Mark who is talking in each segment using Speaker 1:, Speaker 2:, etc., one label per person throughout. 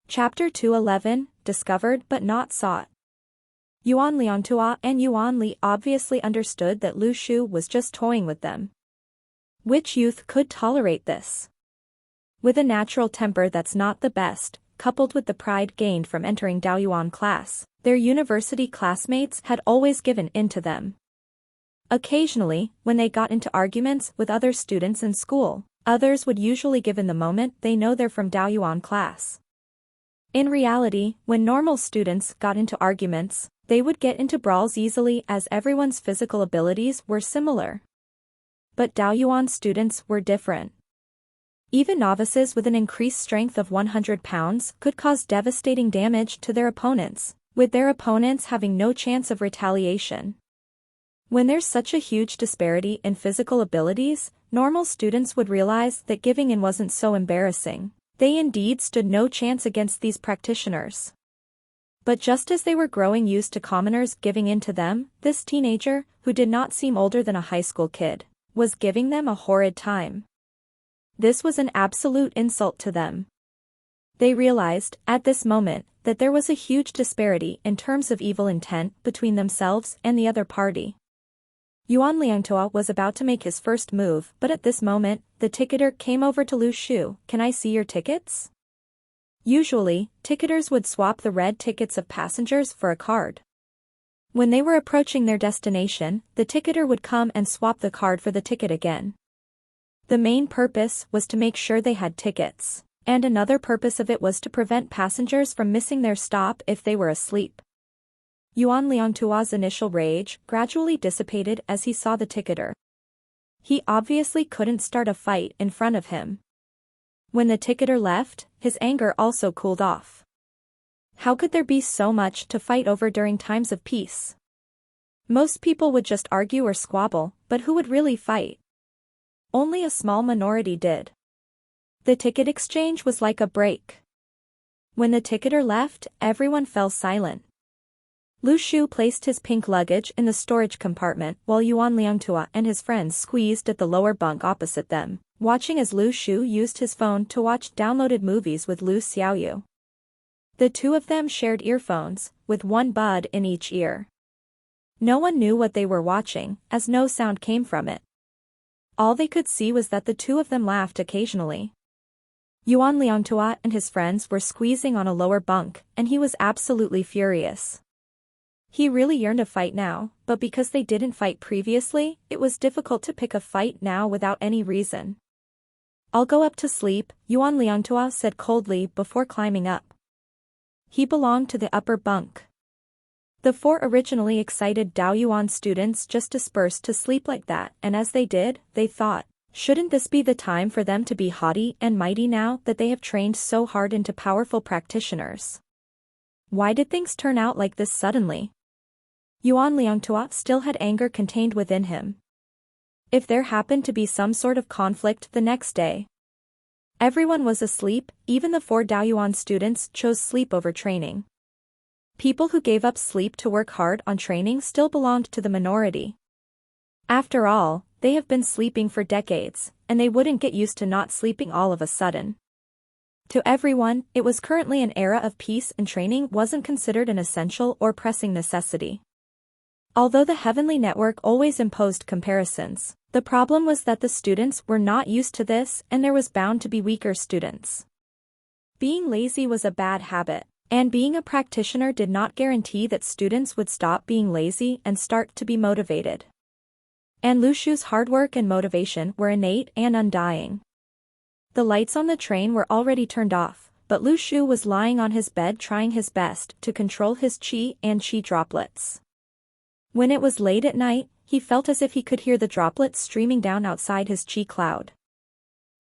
Speaker 1: Chapter 211, Discovered but Not Sought. Yuan Liangtua and Yuan Li obviously understood that Lu Shu was just toying with them. Which youth could tolerate this? With a natural temper that's not the best, coupled with the pride gained from entering Daoyuan class, their university classmates had always given in to them. Occasionally, when they got into arguments with other students in school, others would usually give in the moment they know they're from Daoyuan class. In reality, when normal students got into arguments, they would get into brawls easily as everyone's physical abilities were similar. But Daoyuan students were different. Even novices with an increased strength of 100 pounds could cause devastating damage to their opponents, with their opponents having no chance of retaliation. When there's such a huge disparity in physical abilities, normal students would realize that giving in wasn't so embarrassing. They indeed stood no chance against these practitioners. But just as they were growing used to commoners giving in to them, this teenager, who did not seem older than a high school kid, was giving them a horrid time. This was an absolute insult to them. They realized, at this moment, that there was a huge disparity in terms of evil intent between themselves and the other party. Yuan Liangtua was about to make his first move, but at this moment, the ticketer came over to Lu Shu. "Can I see your tickets?" Usually, ticketers would swap the red tickets of passengers for a card. When they were approaching their destination, the ticketer would come and swap the card for the ticket again. The main purpose was to make sure they had tickets, and another purpose of it was to prevent passengers from missing their stop if they were asleep. Yuan Liangtua's initial rage gradually dissipated as he saw the ticketer. He obviously couldn't start a fight in front of him. When the ticketer left, his anger also cooled off. How could there be so much to fight over during times of peace? Most people would just argue or squabble, but who would really fight? Only a small minority did. The ticket exchange was like a break. When the ticketer left, everyone fell silent. Lu Shu placed his pink luggage in the storage compartment while Yuan Liangtua and his friends squeezed at the lower bunk opposite them, watching as Lu Shu used his phone to watch downloaded movies with Lu Xiaoyu. The two of them shared earphones, with one bud in each ear. No one knew what they were watching, as no sound came from it. All they could see was that the two of them laughed occasionally. Yuan Liangtua and his friends were squeezing on a lower bunk, and he was absolutely furious. He really yearned to fight now, but because they didn't fight previously, it was difficult to pick a fight now without any reason. "I'll go up to sleep," Yuan Liangtua said coldly before climbing up. He belonged to the upper bunk. The four originally excited Daoyuan students just dispersed to sleep like that, and as they did, they thought, shouldn't this be the time for them to be haughty and mighty now that they have trained so hard into powerful practitioners? Why did things turn out like this suddenly? Yuan Liangtua still had anger contained within him. If there happened to be some sort of conflict the next day, everyone was asleep. Even the four Daoyuan students chose sleep over training. People who gave up sleep to work hard on training still belonged to the minority. After all, they have been sleeping for decades, and they wouldn't get used to not sleeping all of a sudden. To everyone, it was currently an era of peace, and training wasn't considered an essential or pressing necessity. Although the Heavenly Network always imposed comparisons, the problem was that the students were not used to this and there was bound to be weaker students. Being lazy was a bad habit, and being a practitioner did not guarantee that students would stop being lazy and start to be motivated. And Lu Shu's hard work and motivation were innate and undying. The lights on the train were already turned off, but Lu Shu was lying on his bed trying his best to control his qi and qi droplets. When it was late at night, he felt as if he could hear the droplets streaming down outside his qi cloud.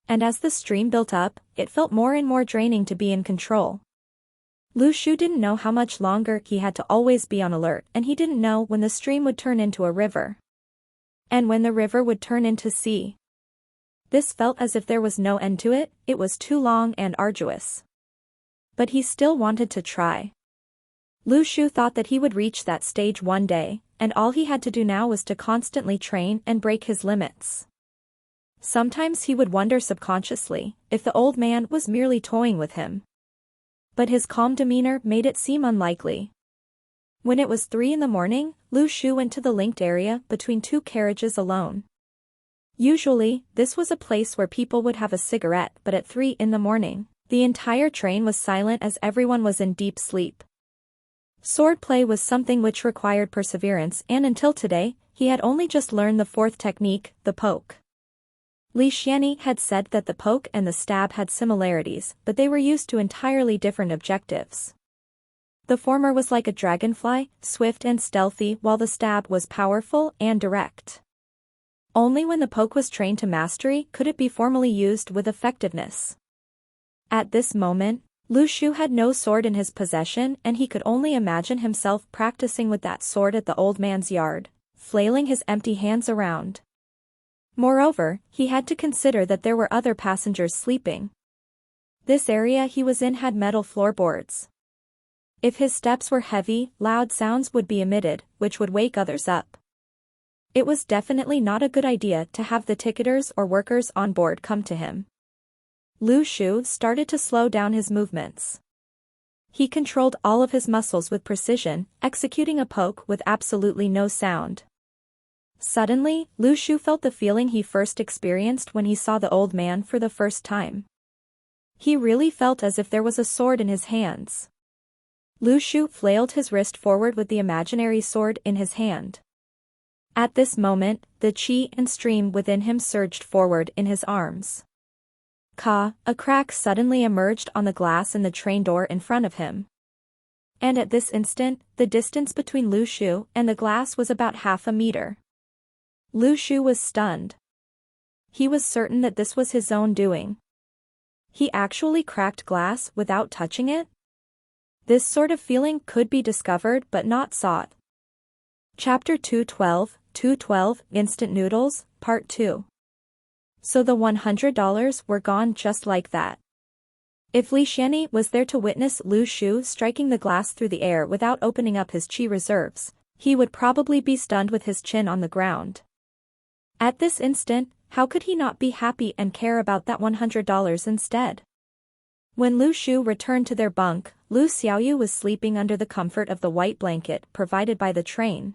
Speaker 1: And as the stream built up, it felt more and more draining to be in control. Lu Shu didn't know how much longer he had to always be on alert, and he didn't know when the stream would turn into a river. And when the river would turn into sea. This felt as if there was no end to it. It was too long and arduous. But he still wanted to try. Lu Shu thought that he would reach that stage one day, and all he had to do now was to constantly train and break his limits. Sometimes he would wonder subconsciously if the old man was merely toying with him. But his calm demeanor made it seem unlikely. When it was 3 in the morning, Lu Shu went to the linked area between two carriages alone. Usually, this was a place where people would have a cigarette, but at 3 in the morning, the entire train was silent as everyone was in deep sleep. Swordplay was something which required perseverance, and until today, he had only just learned the fourth technique, the poke. Li Xianyi had said that the poke and the stab had similarities, but they were used to entirely different objectives. The former was like a dragonfly, swift and stealthy, while the stab was powerful and direct. Only when the poke was trained to mastery could it be formally used with effectiveness. At this moment, Lu Shu had no sword in his possession, and he could only imagine himself practicing with that sword at the old man's yard, flailing his empty hands around. Moreover, he had to consider that there were other passengers sleeping. This area he was in had metal floorboards. If his steps were heavy, loud sounds would be emitted, which would wake others up. It was definitely not a good idea to have the ticketers or workers on board come to him. Lu Shu started to slow down his movements. He controlled all of his muscles with precision, executing a poke with absolutely no sound. Suddenly, Lu Shu felt the feeling he first experienced when he saw the old man for the first time. He really felt as if there was a sword in his hands. Lu Shu flailed his wrist forward with the imaginary sword in his hand. At this moment, the qi and stream within him surged forward in his arms. A crack suddenly emerged on the glass in the train door in front of him. And at this instant, the distance between Lu Shu and the glass was about half a meter. Lu Shu was stunned. He was certain that this was his own doing. He actually cracked glass without touching it? This sort of feeling could be discovered but not sought. Chapter 212 Instant Noodles, Part 2. So the $100 were gone just like that. If Li Xianyi was there to witness Lu Shu striking the glass through the air without opening up his qi reserves, he would probably be stunned with his chin on the ground. At this instant, how could he not be happy and care about that $100 instead? When Lu Shu returned to their bunk, Lu Xiaoyu was sleeping under the comfort of the white blanket provided by the train.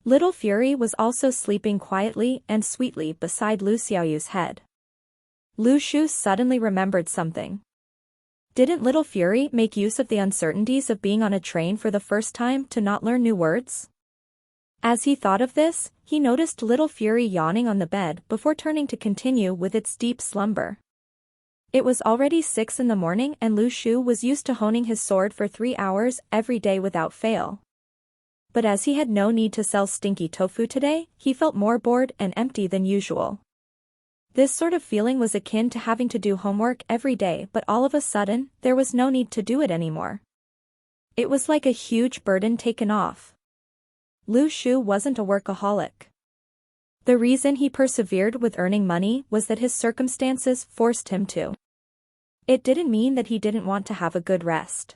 Speaker 1: Little Fury was also sleeping quietly and sweetly beside Lu Xiaoyu's head. Lu Shu suddenly remembered something. Didn't Little Fury make use of the uncertainties of being on a train for the first time to not learn new words? As he thought of this, he noticed Little Fury yawning on the bed before turning to continue with its deep slumber. It was already 6 in the morning and Lu Shu was used to honing his sword for 3 hours every day without fail. But as he had no need to sell stinky tofu today, he felt more bored and empty than usual. This sort of feeling was akin to having to do homework every day, but all of a sudden, there was no need to do it anymore. It was like a huge burden taken off. Lu Shu wasn't a workaholic. The reason he persevered with earning money was that his circumstances forced him to. It didn't mean that he didn't want to have a good rest.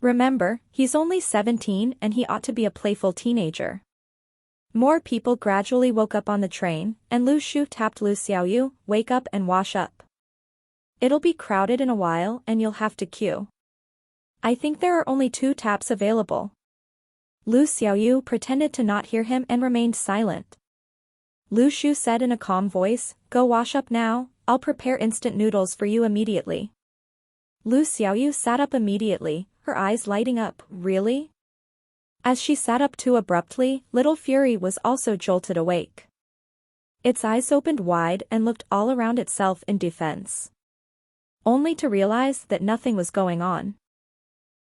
Speaker 1: Remember, he's only 17 and he ought to be a playful teenager. More people gradually woke up on the train, and Lu Shu tapped Lu Xiaoyu, "Wake up and wash up. It'll be crowded in a while and you'll have to queue. I think there are only 2 taps available." Lu Xiaoyu pretended to not hear him and remained silent. Lu Shu said in a calm voice, "Go wash up now, I'll prepare instant noodles for you immediately." Lu Xiaoyu sat up immediately, her eyes lighting up. Really? As she sat up too abruptly, Little Fury was also jolted awake. Its eyes opened wide and looked all around itself in defense. Only to realize that nothing was going on.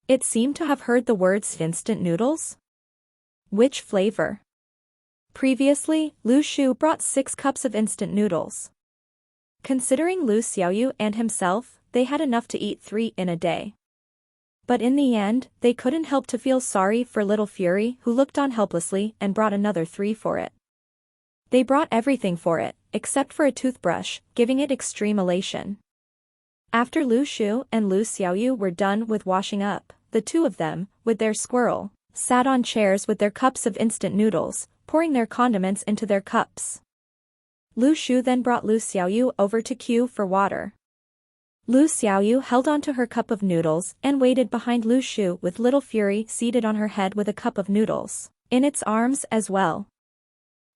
Speaker 1: It seemed to have heard the words instant noodles. Which flavor? Previously, Lu Shu brought 6 cups of instant noodles. Considering Lu Xiaoyu and himself, they had enough to eat 3 in a day. But in the end, they couldn't help to feel sorry for Little Fury, who looked on helplessly and brought another 3 for it. They brought everything for it, except for a toothbrush, giving it extreme elation. After Lu Shu and Lu Xiaoyu were done with washing up, the 2 of them, with their squirrel, sat on chairs with their cups of instant noodles, pouring their condiments into their cups. Lu Shu then brought Lu Xiaoyu over to queue for water. Lu Xiaoyu held onto her cup of noodles and waited behind Lu Shu with little Fury seated on her head with a cup of noodles in its arms as well.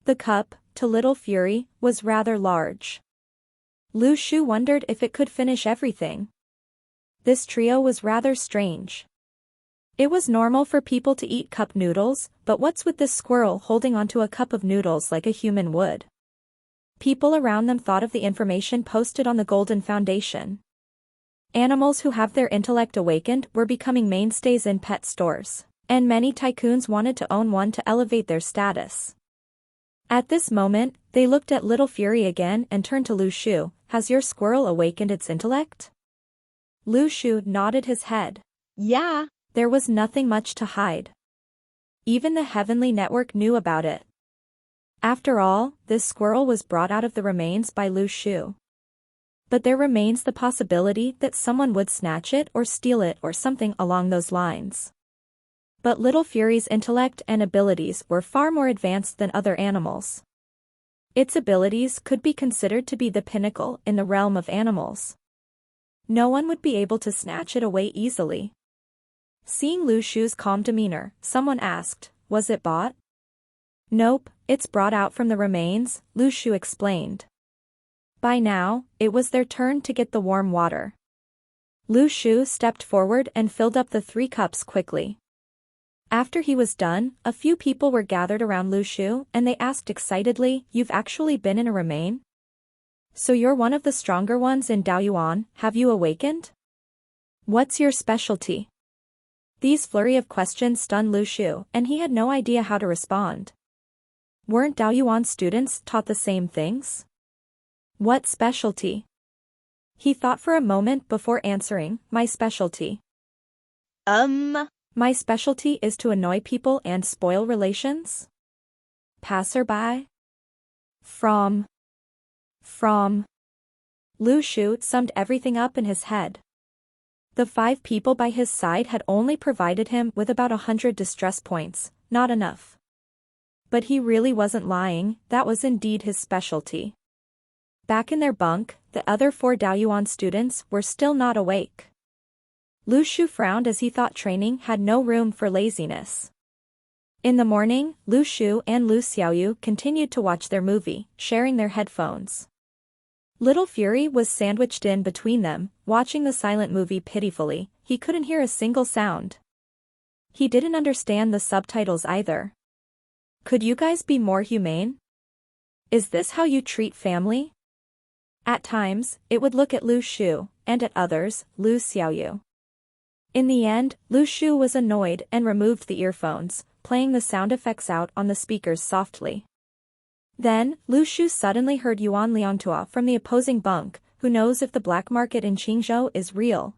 Speaker 1: The cup, to little Fury, was rather large. Lu Shu wondered if it could finish everything. This trio was rather strange. It was normal for people to eat cup noodles, but what's with this squirrel holding onto a cup of noodles like a human would? People around them thought of the information posted on the Golden Foundation. Animals who have their intellect awakened were becoming mainstays in pet stores, and many tycoons wanted to own one to elevate their status. At this moment, they looked at little Fury again and turned to Lu Shu. Has your squirrel awakened its intellect? Lu Shu nodded his head.
Speaker 2: Yeah.
Speaker 1: There was nothing much to hide. Even the Heavenly Network knew about it. After all, this squirrel was brought out of the remains by Lu Shu. But there remains the possibility that someone would snatch it or steal it or something along those lines. But little Fury's intellect and abilities were far more advanced than other animals. Its abilities could be considered to be the pinnacle in the realm of animals. No one would be able to snatch it away easily. Seeing Lu Shu's calm demeanor, someone asked, was it bought? Nope, it's brought out from the remains, Lu Shu explained. By now, it was their turn to get the warm water. Lu Shu stepped forward and filled up the 3 cups quickly. After he was done, a few people were gathered around Lu Shu and they asked excitedly, you've actually been in a remain? So you're one of the stronger ones in Daoyuan, have you awakened? What's your specialty? These flurry of questions stunned Lu Shu, and he had no idea how to respond. Weren't Daoyuan students taught the same things? What specialty? He thought for a moment before answering, my specialty. My specialty is to annoy people and spoil relations? Passerby? From. Lu Shu summed everything up in his head. The 5 people by his side had only provided him with about 100 distress points, not enough. But he really wasn't lying, that was indeed his specialty. Back in their bunk, the other 4 Daoyuan students were still not awake. Lu Shu frowned as he thought training had no room for laziness. In the morning, Lu Shu and Lu Xiaoyu continued to watch their movie, sharing their headphones. Little Fury was sandwiched in between them, watching the silent movie pitifully. He couldn't hear a single sound. He didn't understand the subtitles either. Could you guys be more humane? Is this how you treat family? At times, it would look at Lu Shu, and at others, Lu Xiaoyu. In the end, Lu Shu was annoyed and removed the earphones, playing the sound effects out on the speakers softly. Then, Lu Shu suddenly heard Yuan Liangtua from the opposing bunk, who knows if the black market in Qingzhou is real.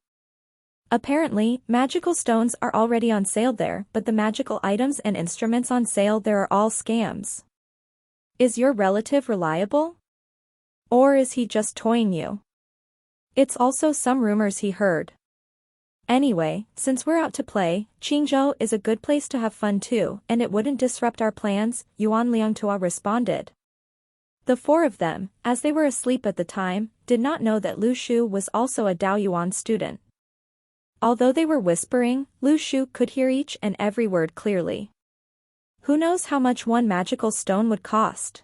Speaker 1: Apparently, magical stones are already on sale there, but the magical items and instruments on sale there are all scams. Is your relative reliable? Or is he just toying you? It's also some rumors he heard. Anyway, since we're out to play, Qingzhou is a good place to have fun too, and it wouldn't disrupt our plans, Yuan Liangtua responded. The 4 of them, as they were asleep at the time, did not know that Lu Shu was also a Daoyuan student. Although they were whispering, Lu Shu could hear each and every word clearly. Who knows how much one magical stone would cost?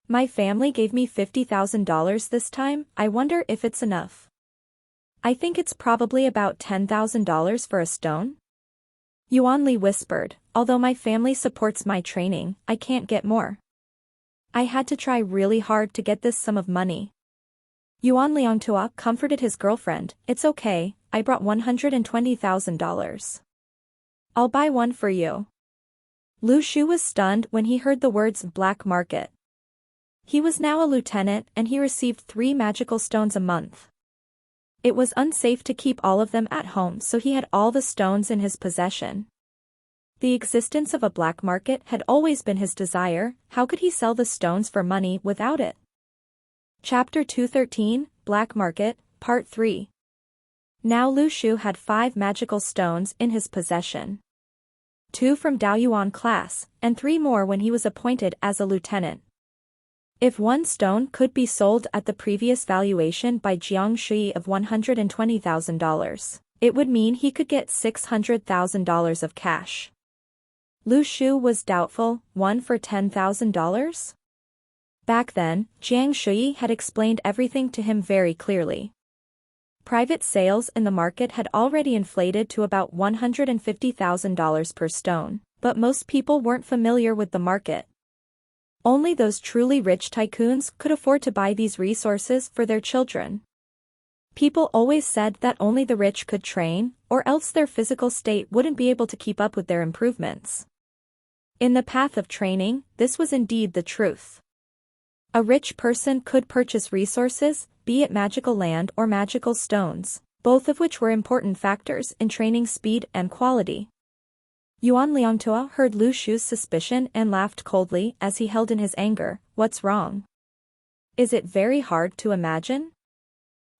Speaker 1: My family gave me $50,000 this time, I wonder if it's enough. I think it's probably about $10,000 for a stone? Yuan Li whispered, although my family supports my training, I can't get more. I had to try really hard to get this sum of money. Yuan Liangtua comforted his girlfriend, it's okay, I brought $120,000. I'll buy one for you. Lu Shu was stunned when he heard the words black market. He was now a lieutenant and he received 3 magical stones a month. It was unsafe to keep all of them at home, so he had all the stones in his possession. The existence of a black market had always been his desire, how could he sell the stones for money without it? Chapter 213, Black Market, Part 3. Now Lu Shu had 5 magical stones in his possession. 2 from Daoyuan class, and 3 more when he was appointed as a lieutenant. If one stone could be sold at the previous valuation by Jiang Shui of $120,000, it would mean he could get $600,000 of cash. Lu Shu was doubtful, one for $10,000? Back then, Jiang Shui had explained everything to him very clearly. Private sales in the market had already inflated to about $150,000 per stone, but most people weren't familiar with the market. Only those truly rich tycoons could afford to buy these resources for their children. People always said that only the rich could train, or else their physical state wouldn't be able to keep up with their improvements. In the path of training, this was indeed the truth. A rich person could purchase resources, be it magical land or magical stones, both of which were important factors in training speed and quality. Yuan Liangtua heard Lu Shu's suspicion and laughed coldly as he held in his anger. What's wrong? Is it very hard to imagine?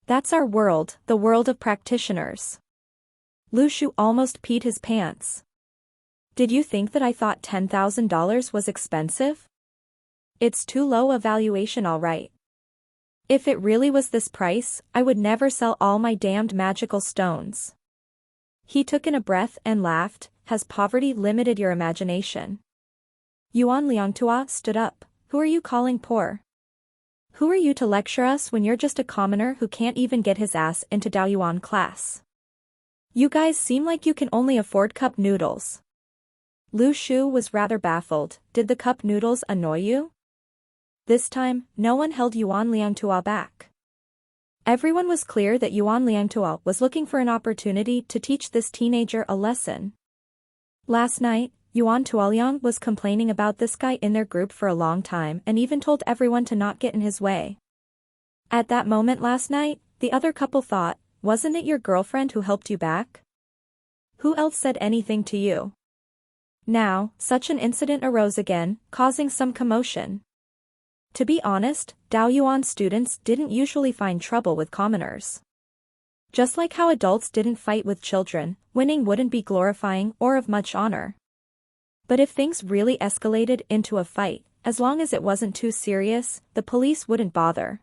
Speaker 1: That's our world, the world of practitioners. Lu Shu almost peed his pants. Did you think that I thought $10,000 was expensive? It's too low a valuation, all right. If it really was this price, I would never sell all my damned magical stones. He took in a breath and laughed. Has poverty limited your imagination? Yuan Liangtua stood up. Who are you calling poor? Who are you to lecture us when you're just a commoner who can't even get his ass into Daoyuan class? You guys seem like you can only afford cup noodles. Lu Shu was rather baffled. Did the cup noodles annoy you? This time, no one held Yuan Liangtua back. Everyone was clear that Yuan Liangtua was looking for an opportunity to teach this teenager a lesson. Last night, Yuan Tuoliang was complaining about this guy in their group for a long time and even told everyone to not get in his way. At that moment last night, the other couple thought, wasn't it your girlfriend who helped you back? Who else said anything to you? Now, such an incident arose again, causing some commotion. To be honest, Daoyuan students didn't usually find trouble with commoners. Just like how adults didn't fight with children, winning wouldn't be glorifying or of much honor. But if things really escalated into a fight, as long as it wasn't too serious, the police wouldn't bother.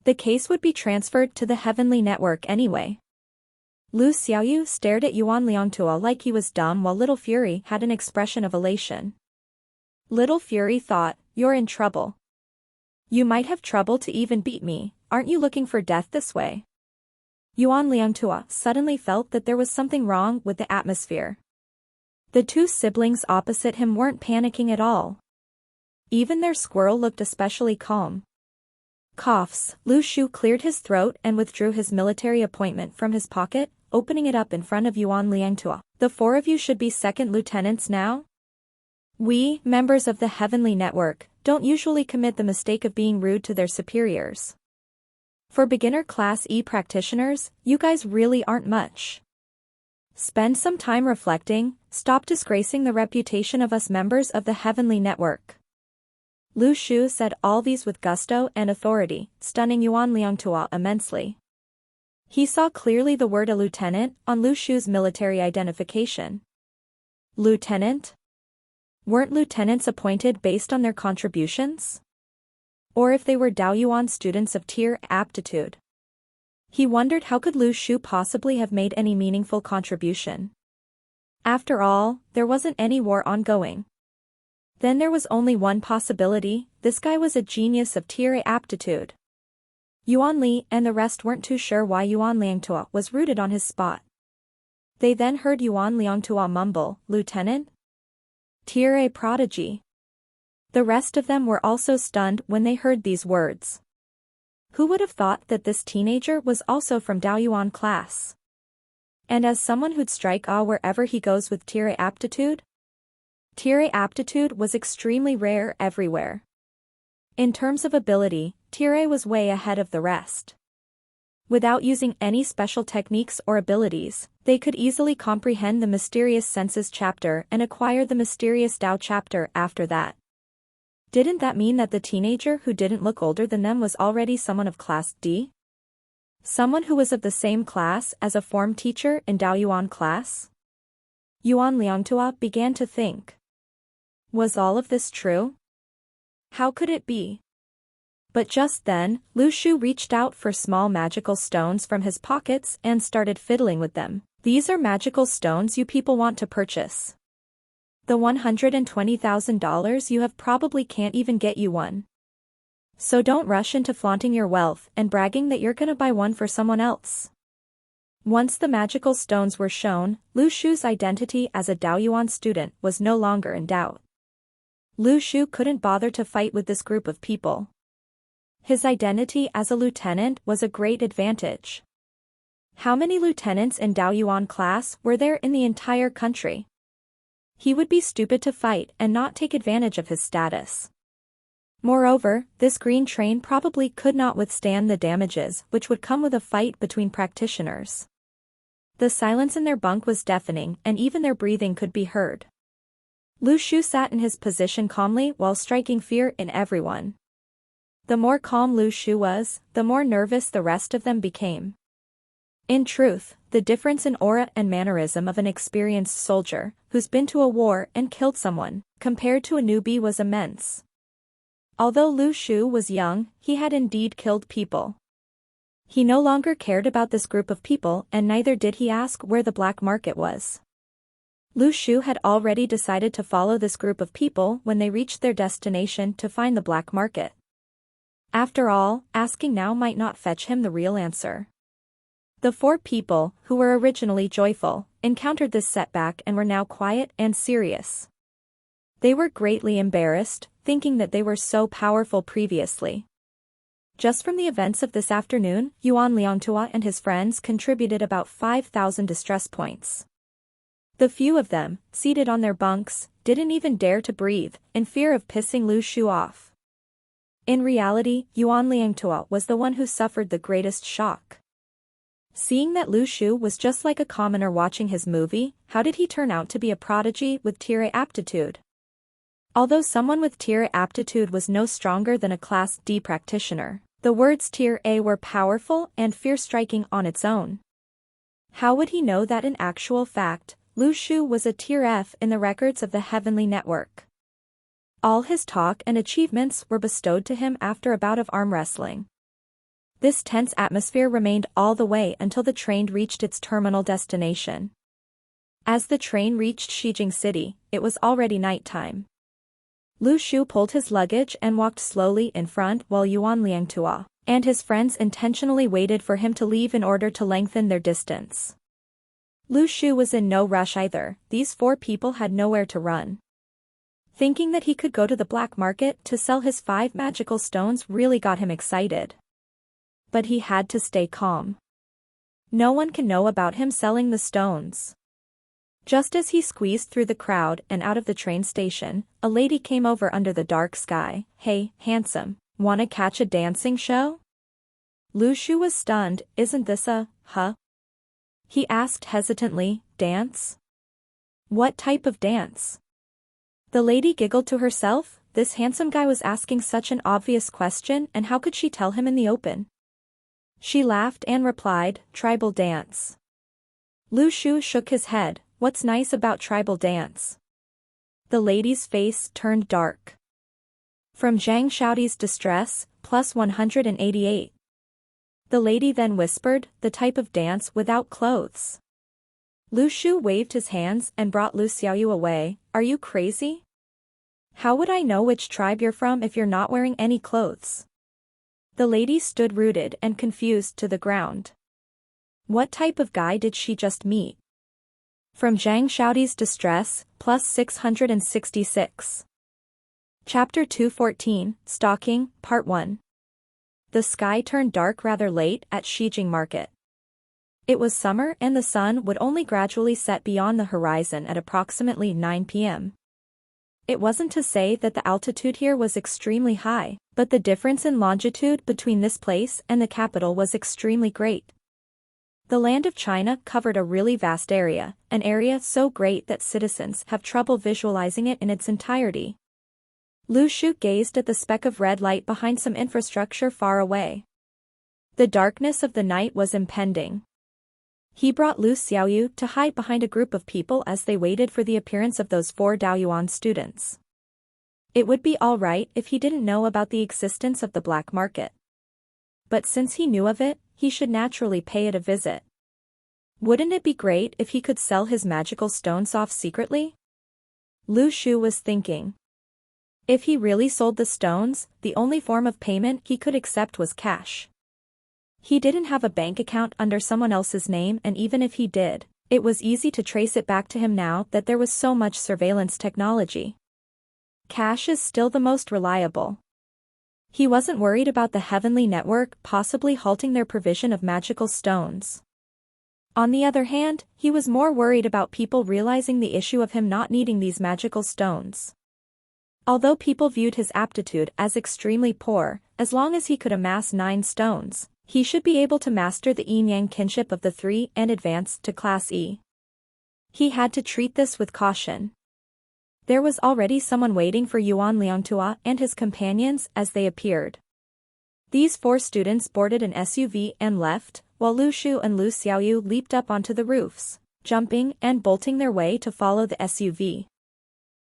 Speaker 1: The case would be transferred to the Heavenly Network anyway. Lu Xiaoyu stared at Yuan Liangtua like he was dumb while Little Fury had an expression of elation. Little Fury thought, you're in trouble. You might have trouble to even beat me, aren't you looking for death this way? Yuan Liangtua suddenly felt that there was something wrong with the atmosphere. The two siblings opposite him weren't panicking at all. Even their squirrel looked especially calm. Coughs, Lu Shu cleared his throat and withdrew his military appointment from his pocket, opening it up in front of Yuan Liangtua. The four of you should be second lieutenants now? We, members of the Heavenly Network, don't usually commit the mistake of being rude to their superiors. For beginner Class E practitioners, you guys really aren't much. Spend some time reflecting, stop disgracing the reputation of us members of the Heavenly Network. Lu Shu said all these with gusto and authority, stunning Yuan Liangtua immensely. He saw clearly the word a lieutenant on Lu Shu's military identification. Lieutenant? Weren't lieutenants appointed based on their contributions? Or if they were Daoyuan students of tier aptitude? He wondered how could Lu Shu possibly have made any meaningful contribution. After all, there wasn't any war ongoing. Then there was only one possibility, this guy was a genius of tier aptitude. Yuan Li and the rest weren't too sure why Yuan Liangtua was rooted on his spot. They then heard Yuan Liangtua mumble, Lieutenant? Tier A prodigy. The rest of them were also stunned when they heard these words. Who would have thought that this teenager was also from Daoyuan class? And as someone who'd strike awe wherever he goes with tier A aptitude? Tier A aptitude was extremely rare everywhere. In terms of ability, tier A was way ahead of the rest. Without using any special techniques or abilities, they could easily comprehend the Mysterious Senses chapter and acquire the Mysterious Tao chapter after that. Didn't that mean that the teenager who didn't look older than them was already someone of Class D? Someone who was of the same class as a form teacher in Daoyuan class? Yuan Liangtua began to think. Was all of this true? How could it be? But just then, Lu Shu reached out for small magical stones from his pockets and started fiddling with them. These are magical stones you people want to purchase. The $120,000 you have probably can't even get you one. So don't rush into flaunting your wealth and bragging that you're gonna buy one for someone else. Once the magical stones were shown, Lu Shu's identity as a Daoyuan student was no longer in doubt. Lu Shu couldn't bother to fight with this group of people. His identity as a lieutenant was a great advantage. How many lieutenants in Daoyuan class were there in the entire country? He would be stupid to fight and not take advantage of his status. Moreover, this green train probably could not withstand the damages which would come with a fight between practitioners. The silence in their bunk was deafening and even their breathing could be heard. Lu Shu sat in his position calmly while striking fear in everyone. The more calm Lu Shu was, the more nervous the rest of them became. In truth, the difference in aura and mannerism of an experienced soldier, who's been to a war and killed someone, compared to a newbie was immense. Although Lu Shu was young, he had indeed killed people. He no longer cared about this group of people and neither did he ask where the black market was. Lu Shu had already decided to follow this group of people when they reached their destination to find the black market. After all, asking now might not fetch him the real answer. The four people, who were originally joyful, encountered this setback and were now quiet and serious. They were greatly embarrassed, thinking that they were so powerful previously. Just from the events of this afternoon, Yuan Liangtua and his friends contributed about 5,000 distress points. The few of them, seated on their bunks, didn't even dare to breathe, in fear of pissing Lu Shu off. In reality, Yuan Liangtua was the one who suffered the greatest shock. Seeing that Lu Shu was just like a commoner watching his movie, how did he turn out to be a prodigy with Tier A aptitude? Although someone with Tier A aptitude was no stronger than a Class D practitioner, the words Tier A were powerful and fear-striking on its own. How would he know that in actual fact, Lu Shu was a Tier F in the records of the Heavenly Network? All his talk and achievements were bestowed to him after a bout of arm wrestling. This tense atmosphere remained all the way until the train reached its terminal destination. As the train reached Shijing City, it was already nighttime. Lu Shu pulled his luggage and walked slowly in front while Yuan Liangtua and his friends intentionally waited for him to leave in order to lengthen their distance. Lu Shu was in no rush either, these four people had nowhere to run. Thinking that he could go to the black market to sell his 5 magical stones really got him excited. But he had to stay calm. No one can know about him selling the stones. Just as he squeezed through the crowd and out of the train station, a lady came over under the dark sky. "Hey, handsome, wanna catch a dancing show?" Lu Shu was stunned. "Isn't this a, huh?" he asked hesitantly. "Dance? What type of dance?" The lady giggled to herself. This handsome guy was asking such an obvious question and how could she tell him in the open? She laughed and replied, "Tribal dance." Lu Shu shook his head. "What's nice about tribal dance?" The lady's face turned dark. From Zhang Xiaoti's distress, plus 188. The lady then whispered, "The type of dance without clothes." Lu Shu waved his hands and brought Lu Xiaoyu away. "Are you crazy? How would I know which tribe you're from if you're not wearing any clothes?" The lady stood rooted and confused to the ground. What type of guy did she just meet? From Zhang Xiaoti's distress, plus 666. Chapter 214, Stalking, Part 1. The sky turned dark rather late at Shijing Market. It was summer and the sun would only gradually set beyond the horizon at approximately 9 p.m. It wasn't to say that the altitude here was extremely high, but the difference in longitude between this place and the capital was extremely great. The land of China covered a really vast area, an area so great that citizens have trouble visualizing it in its entirety. Lu Shu gazed at the speck of red light behind some infrastructure far away. The darkness of the night was impending. He brought Lu Xiaoyu to hide behind a group of people as they waited for the appearance of those 4 Daoyuan students. It would be all right if he didn't know about the existence of the black market. But since he knew of it, he should naturally pay it a visit. Wouldn't it be great if he could sell his magical stones off secretly? Lu Shu was thinking. If he really sold the stones, the only form of payment he could accept was cash. He didn't have a bank account under someone else's name, and even if he did, it was easy to trace it back to him now that there was so much surveillance technology. Cash is still the most reliable. He wasn't worried about the heavenly network possibly halting their provision of magical stones. On the other hand, he was more worried about people realizing the issue of him not needing these magical stones. Although people viewed his aptitude as extremely poor, as long as he could amass 9 stones, he should be able to master the yin-yang kinship of the 3 and advance to Class E. He had to treat this with caution. There was already someone waiting for Yuan Liangtua and his companions as they appeared. These 4 students boarded an SUV and left, while Lu Shu and Lu Xiaoyu leaped up onto the roofs, jumping and bolting their way to follow the SUV.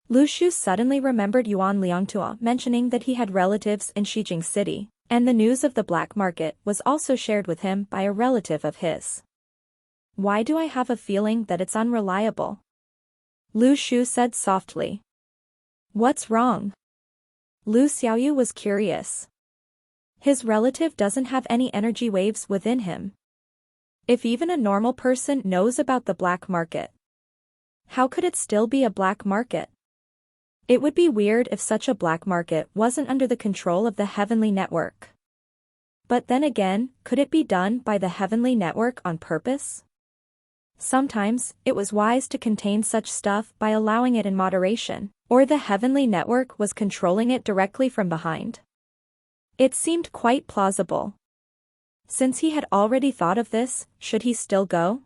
Speaker 1: Lu Shu suddenly remembered Yuan Liangtua mentioning that he had relatives in Xijing City, and the news of the black market was also shared with him by a relative of his. Why do I have a feeling that it's unreliable? Lu Shu said softly. What's wrong? Lu Xiaoyu was curious. His relative doesn't have any energy waves within him. If even a normal person knows about the black market, how could it still be a black market? It would be weird if such a black market wasn't under the control of the heavenly network. But then again, could it be done by the heavenly network on purpose? Sometimes, it was wise to contain such stuff by allowing it in moderation, or the heavenly network was controlling it directly from behind. It seemed quite plausible. Since he had already thought of this, should he still go?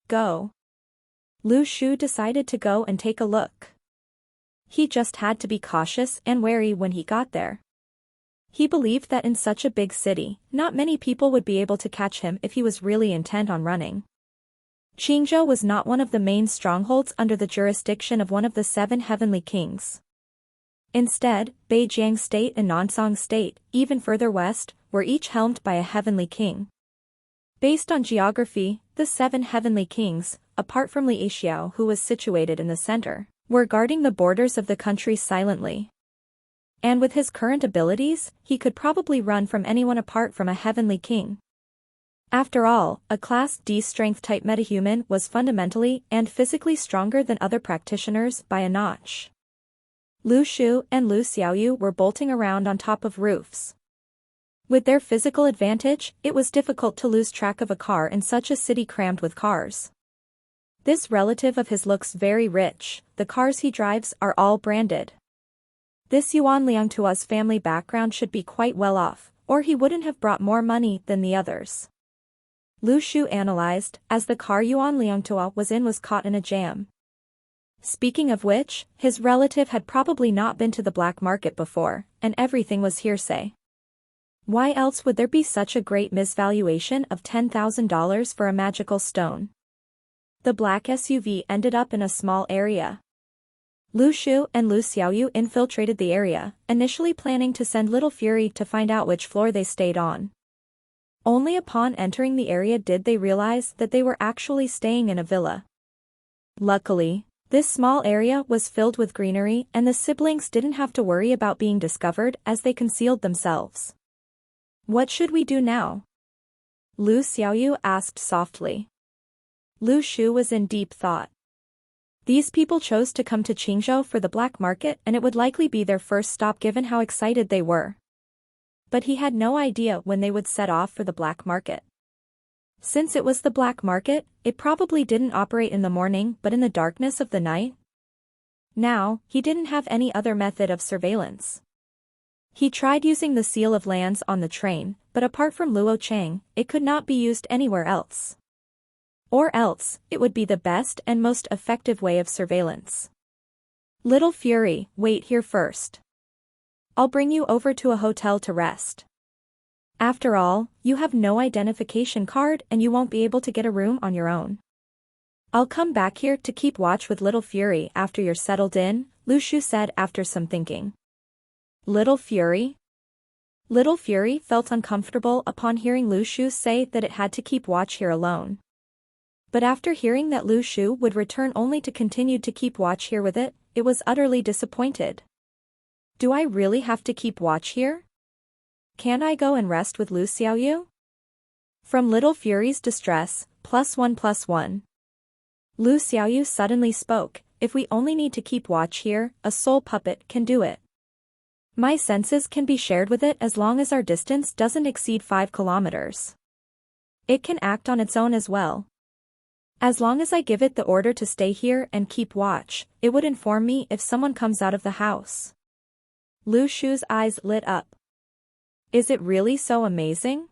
Speaker 1: Go. Lu Shu decided to go and take a look. He just had to be cautious and wary when he got there. He believed that in such a big city, not many people would be able to catch him if he was really intent on running. Qingzhou was not one of the main strongholds under the jurisdiction of one of the 7 heavenly kings. Instead, Beijiang State and Nansong State, even further west, were each helmed by a heavenly king. Based on geography, the 7 heavenly kings, apart from Li Yixiao who was situated in the center, were guarding the borders of the country silently. And with his current abilities, he could probably run from anyone apart from a heavenly king. After all, a Class D strength-type metahuman was fundamentally and physically stronger than other practitioners by a notch. Lu Shu and Lu Xiaoyu were bolting around on top of roofs. With their physical advantage, it was difficult to lose track of a car in such a city crammed with cars. This relative of his looks very rich, the cars he drives are all branded. This Yuan Liangtua's family background should be quite well off, or he wouldn't have brought more money than the others. Lu Shu analyzed, as the car Yuan Liangtua was in was caught in a jam. Speaking of which, his relative had probably not been to the black market before, and everything was hearsay. Why else would there be such a great misvaluation of $10,000 for a magical stone? The black SUV ended up in a small area. Lu Shu and Lu Xiaoyu infiltrated the area, initially planning to send Little Fury to find out which floor they stayed on. Only upon entering the area did they realize that they were actually staying in a villa. Luckily, this small area was filled with greenery and the siblings didn't have to worry about being discovered as they concealed themselves. What should we do now? Lu Xiaoyu asked softly. Lu Shu was in deep thought. These people chose to come to Qingzhou for the black market and it would likely be their first stop given how excited they were. But he had no idea when they would set off for the black market. Since it was the black market, it probably didn't operate in the morning but in the darkness of the night. Now, he didn't have any other method of surveillance. He tried using the seal of lands on the train, but apart from Luo Chang, it could not be used anywhere else. Or else, it would be the best and most effective way of surveillance. Little Fury, wait here first. I'll bring you over to a hotel to rest. After all, you have no identification card and you won't be able to get a room on your own. I'll come back here to keep watch with Little Fury after you're settled in, Lu Shu said after some thinking. Little Fury? Little Fury felt uncomfortable upon hearing Lu Shu say that it had to keep watch here alone. But after hearing that Lu Shu would return only to continue to keep watch here with it, it was utterly disappointed. Do I really have to keep watch here? Can't I go and rest with Lu Xiaoyu? From Little Fury's distress, +1+1. Lu Xiaoyu suddenly spoke, if we only need to keep watch here, a soul puppet can do it. My senses can be shared with it as long as our distance doesn't exceed 5 kilometers. It can act on its own as well. As long as I give it the order to stay here and keep watch, it would inform me if someone comes out of the house. Lu Shu's eyes lit up. Is it really so amazing?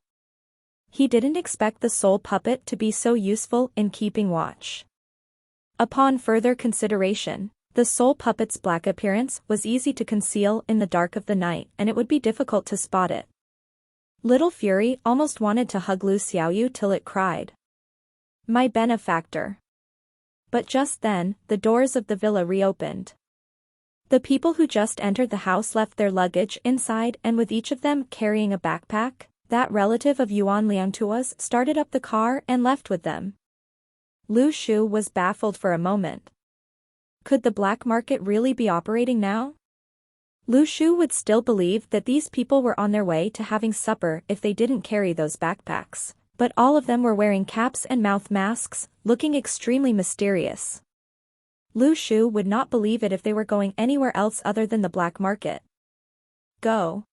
Speaker 1: He didn't expect the soul puppet to be so useful in keeping watch. Upon further consideration, the soul puppet's black appearance was easy to conceal in the dark of the night and it would be difficult to spot it. Little Fury almost wanted to hug Lu Xiaoyu till it cried. My benefactor. But just then, the doors of the villa reopened. The people who just entered the house left their luggage inside and with each of them carrying a backpack, that relative of Yuan Liangtua's started up the car and left with them. Lu Shu was baffled for a moment. Could the black market really be operating now? Lu Shu would still believe that these people were on their way to having supper if they didn't carry those backpacks, but all of them were wearing caps and mouth masks, looking extremely mysterious. Lu Shu would not believe it if they were going anywhere else other than the black market. Go.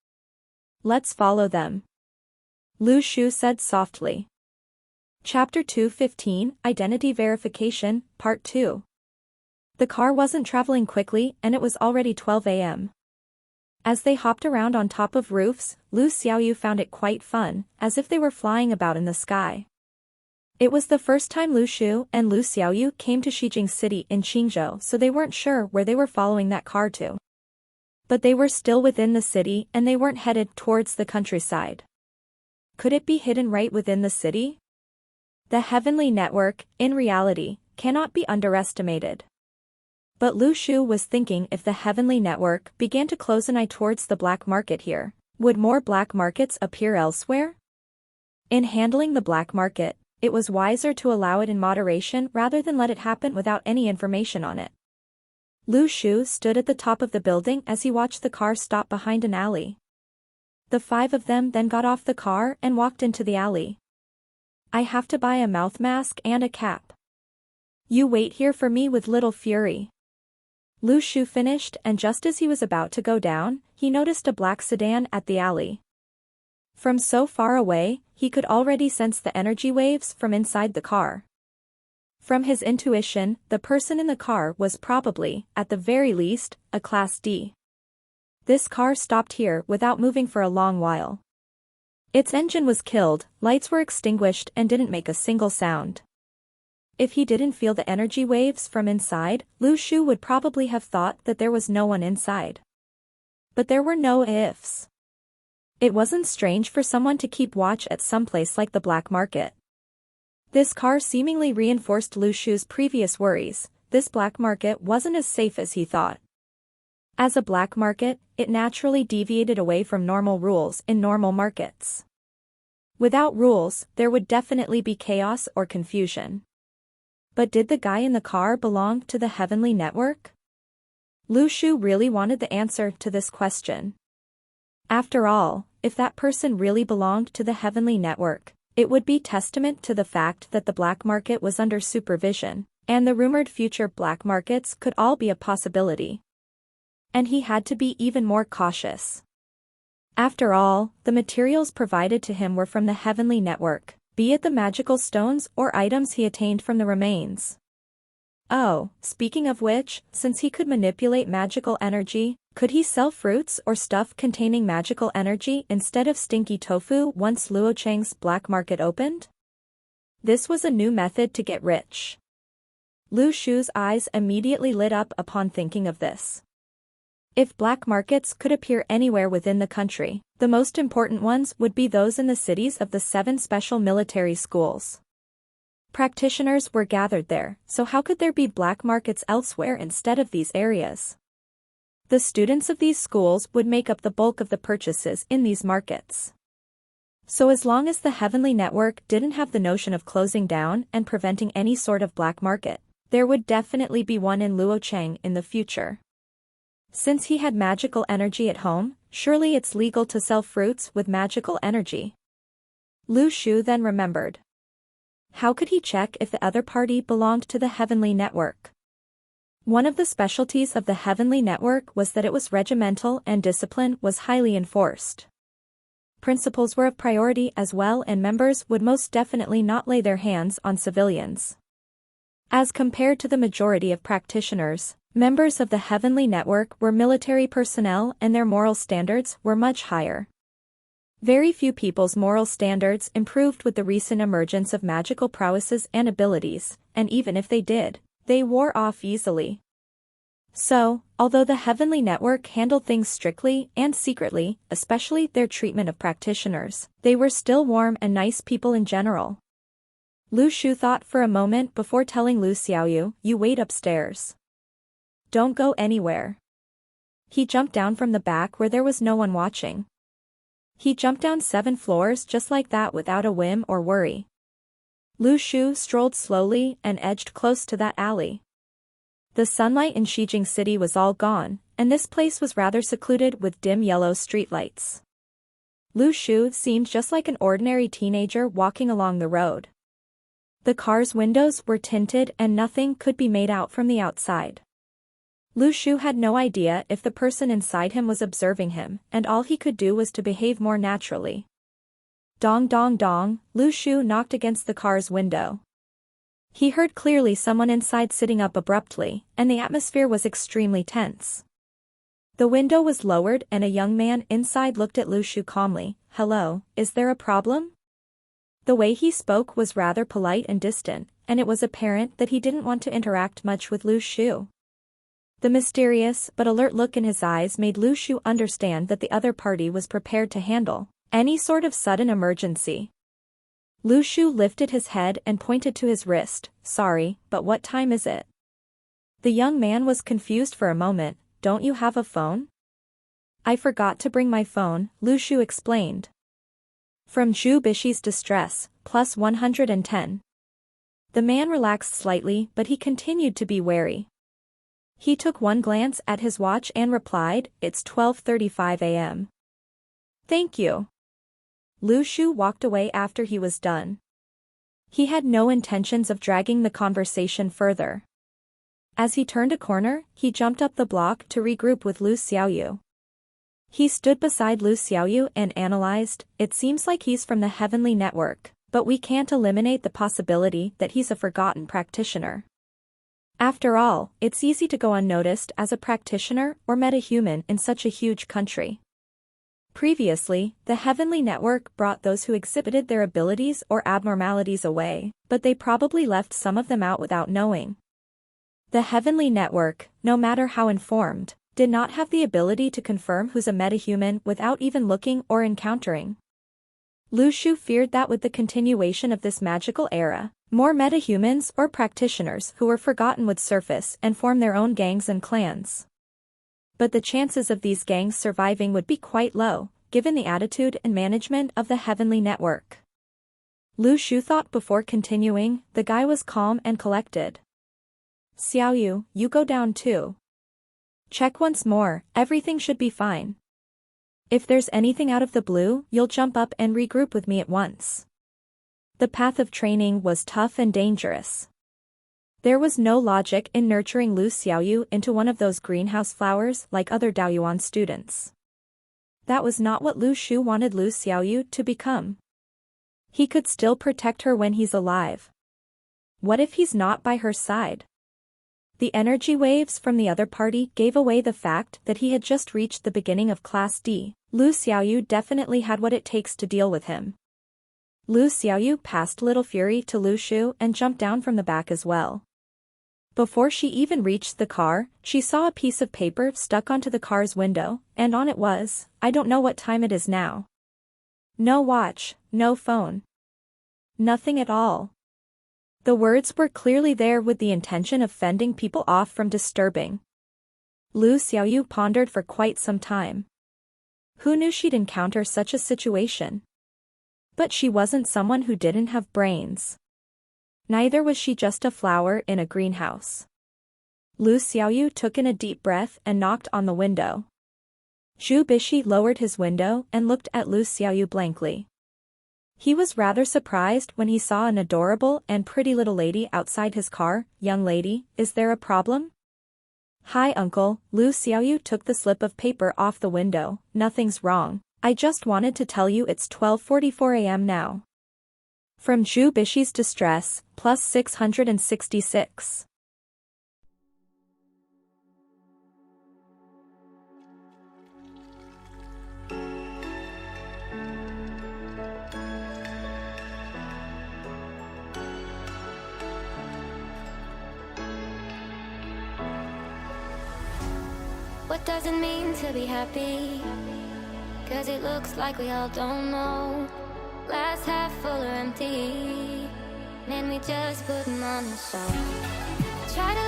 Speaker 1: Let's follow them. Lu Shu said softly. Chapter 215, Identity Verification, Part 2. The car wasn't traveling quickly and it was already 12 a.m. As they hopped around on top of roofs, Lu Xiaoyu found it quite fun, as if they were flying about in the sky. It was the first time Lu Shu and Lu Xiaoyu came to Shijing City in Qingzhou, so they weren't sure where they were following that car to. But they were still within the city and they weren't headed towards the countryside. Could it be hidden right within the city? The heavenly network, in reality, cannot be underestimated. But Lu Shu was thinking if the heavenly network began to close an eye towards the black market here, would more black markets appear elsewhere? In handling the black market, it was wiser to allow it in moderation rather than let it happen without any information on it. Lu Shu stood at the top of the building as he watched the car stop behind an alley. The 5 of them then got off the car and walked into the alley. I have to buy a mouth mask and a cap. You wait here for me with Little Fury. Lu Shu finished and just as he was about to go down, he noticed a black sedan at the alley. From so far away, he could already sense the energy waves from inside the car. From his intuition, the person in the car was probably, at the very least, a Class D. This car stopped here without moving for a long while. Its engine was killed, lights were extinguished and didn't make a single sound. If he didn't feel the energy waves from inside, Lu Shu would probably have thought that there was no one inside. But there were no ifs. It wasn't strange for someone to keep watch at some place like the black market. This car seemingly reinforced Lu Shu's previous worries. This black market wasn't as safe as he thought. As a black market, it naturally deviated away from normal rules in normal markets. Without rules, there would definitely be chaos or confusion. But did the guy in the car belong to the heavenly network? Lu Shu really wanted the answer to this question. After all, if that person really belonged to the heavenly network, it would be testament to the fact that the black market was under supervision, and the rumored future black markets could all be a possibility. And he had to be even more cautious. After all, the materials provided to him were from the heavenly network, be it the magical stones or items he attained from the remains. Oh, speaking of which, since he could manipulate magical energy, could he sell fruits or stuff containing magical energy instead of stinky tofu once Luo Cheng's black market opened? This was a new method to get rich. Lu Shu's eyes immediately lit up upon thinking of this. If black markets could appear anywhere within the country, the most important ones would be those in the cities of the 7 special military schools. Practitioners were gathered there, so how could there be black markets elsewhere instead of these areas? The students of these schools would make up the bulk of the purchases in these markets. So as long as the Heavenly Network didn't have the notion of closing down and preventing any sort of black market, there would definitely be one in Luocheng in the future. Since he had magical energy at home, surely it's legal to sell fruits with magical energy. Lu Shu then remembered. How could he check if the other party belonged to the Heavenly Network? One of the specialties of the Heavenly Network was that it was regimental and discipline was highly enforced. Principles were of priority as well, and members would most definitely not lay their hands on civilians. As compared to the majority of practitioners, members of the Heavenly Network were military personnel and their moral standards were much higher. Very few people's moral standards improved with the recent emergence of magical prowesses and abilities, and even if they did, they wore off easily. So, although the Heavenly Network handled things strictly and secretly, especially their treatment of practitioners, they were still warm and nice people in general. Lu Shu thought for a moment before telling Lu Xiaoyu, "You wait upstairs. Don't go anywhere." He jumped down from the back where there was no one watching. He jumped down 7 floors just like that without a whim or worry. Lu Shu strolled slowly and edged close to that alley. The sunlight in Shijing City was all gone, and this place was rather secluded with dim yellow streetlights. Lu Shu seemed just like an ordinary teenager walking along the road. The car's windows were tinted and nothing could be made out from the outside. Lu Shu had no idea if the person inside him was observing him, and all he could do was to behave more naturally. Dong dong dong, Lu Shu knocked against the car's window. He heard clearly someone inside sitting up abruptly, and the atmosphere was extremely tense. The window was lowered and a young man inside looked at Lu Shu calmly. "Hello, is there a problem?" The way he spoke was rather polite and distant, and it was apparent that he didn't want to interact much with Lu Shu. The mysterious but alert look in his eyes made Lu Shu understand that the other party was prepared to handle any sort of sudden emergency. Lu Shu lifted his head and pointed to his wrist. "Sorry, but what time is it?" The young man was confused for a moment. "Don't you have a phone?" "I forgot to bring my phone," Lu Shu explained. From Zhu Bishi's distress, plus 110. The man relaxed slightly, but he continued to be wary. He took one glance at his watch and replied, "It's 12:35 a.m. "Thank you." Lu Shu walked away after he was done. He had no intentions of dragging the conversation further. As he turned a corner, he jumped up the block to regroup with Lu Xiaoyu. He stood beside Lu Xiaoyu and analyzed. "It seems like he's from the Heavenly Network, but we can't eliminate the possibility that he's a forgotten practitioner. After all, it's easy to go unnoticed as a practitioner or metahuman in such a huge country." Previously, the Heavenly Network brought those who exhibited their abilities or abnormalities away, but they probably left some of them out without knowing. The Heavenly Network, no matter how informed, did not have the ability to confirm who's a metahuman without even looking or encountering. Lu Shu feared that with the continuation of this magical era, more metahumans or practitioners who were forgotten would surface and form their own gangs and clans. But the chances of these gangs surviving would be quite low, given the attitude and management of the Heavenly Network. Lu Shu thought before continuing. The guy was calm and collected. "Xiaoyu, you go down too. Check once more, everything should be fine. If there's anything out of the blue, you'll jump up and regroup with me at once." The path of training was tough and dangerous. There was no logic in nurturing Lu Xiaoyu into one of those greenhouse flowers like other Daoyuan students. That was not what Lu Shu wanted Lu Xiaoyu to become. He could still protect her when he's alive. What if he's not by her side? The energy waves from the other party gave away the fact that he had just reached the beginning of Class D. Lu Xiaoyu definitely had what it takes to deal with him. Lu Xiaoyu passed Little Fury to Lu Shu and jumped down from the back as well. Before she even reached the car, she saw a piece of paper stuck onto the car's window, and on it was, "I don't know what time it is now." No watch, no phone. Nothing at all. The words were clearly there with the intention of fending people off from disturbing. Lu Xiaoyu pondered for quite some time. Who knew she'd encounter such a situation? But she wasn't someone who didn't have brains. Neither was she just a flower in a greenhouse. Lu Xiaoyu took in a deep breath and knocked on the window. Zhu Bishi lowered his window and looked at Lu Xiaoyu blankly. He was rather surprised when he saw an adorable and pretty little lady outside his car. "Young lady, is there a problem?" "Hi uncle," Lu Xiaoyu took the slip of paper off the window. "Nothing's wrong. I just wanted to tell you it's 12:44 a.m. now." From Zhu Bishi's distress, plus 666.
Speaker 2: What does it mean to be happy? 'Cause it looks like we all don't know. Glass half full or empty. Man, we just putting on a show. Try to